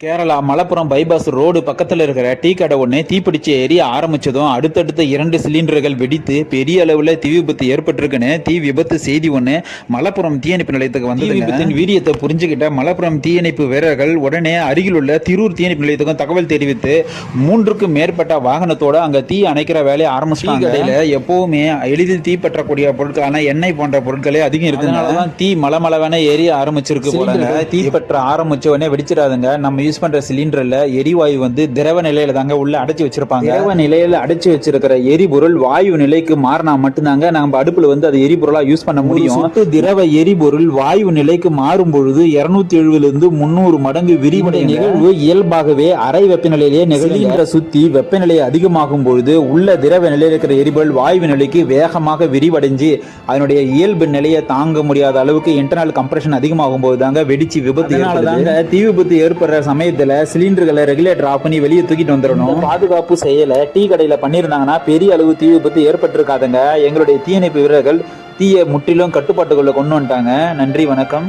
Kerala Malappuram bypass road பக்கத்தில் இருக்கிற tea கடை ஒன்று தீப்பிடிச்சு எரிய ஆரம்பிச்சதும் அடுத்தடுத்த 2 சிலிண்டர்கள் வெடித்து பெரிய அளவில் தீ விபத்து ஏற்பட்டிருக்குன்னு தீ விபத்து செய்தி ஒன்று மலப்புரம் தீயணைப்பு நிலையத்துக்கு வந்து விபத்தின் வீரியத்தை புரிஞ்சுக்கிட்ட மலப்புரம் தீயணைப்பு வீரர்கள் உடனே அருகில் உள்ள திரூர் தீயணைப்பு நிலையத்துக்கும் தகவல் தெரிவித்து 3க்கும் மேற்பட்ட வாகனத்தோட அங்கே தீ அணைக்கிற வேலையை ஆரம்பிச்சிட்டாங்க. கடையில் எப்பவுமே எளிதில் தீ பற்றக்கூடிய பொருட்களான எண்ணெய் போன்ற பொருட்களே அதிகம் இருக்கு. அதனாலதான் தீ மலமளவென எரிய ஆரம்பிச்சிருக்கு போல. தீ பற்ற ஆரம்பிச்ச உடனே வெடிச்சிடாதுங்க. நம்ம யூஸ் பண்ற சிலிண்டர்ல எரிவாயு வந்து திரவ நிலையில தாங்க உள்ள அடைச்சு வச்சிருப்பாங்க. திரவ நிலையில அடைச்சு வச்சிருக்கிற எரிபொருள் வாயு நிலைக்கு மாறினா மட்டும்தாங்க நம்ம அடுப்புல வந்து அது எரிபொருளா யூஸ் பண்ண முடியும். திரவ எரிபொருள் வாயு நிலைக்கு மாறும் பொழுது 270 இருந்து 300 மடங்கு விரிவடை நிகழ்வு இயல்பாகவே அறை வெப்பநிலையிலேயே நிகழ்கின்ற சுத்தி வெப்பநிலை அதிகமாகும் பொழுது உள்ள திரவ நிலையில் இருக்கிற எரிபொருள் வாயு நிலைக்கு வேகமாக விரிவடைஞ்சு அதனுடைய இயல்பு நிலையை தாங்க முடியாத அளவுக்கு இன்டர்னல் கம்ப்ரஷன் அதிகமாகும் போது தாங்க வெடிச்சு விபத்து. தீ விபத்து ஏற்படுற சமயத்துல சிலிண்டர்களை ரெகுலேட்டர் ஆஃப் பண்ணி வெளியே தூக்கிட்டு வந்துடணும். பாதுகாப்பு செயலை டீ கடையில பண்ணிருந்தாங்கன்னா பெரிய அளவு தீ விபத்து ஏற்பட்டிருக்காதுங்க. எங்களுடைய தீயணைப்பு வீரர்கள் தீயை முற்றிலும் கட்டுப்பாட்டுக்குள்ள கொண்டு வந்துட்டாங்க. நன்றி, வணக்கம்.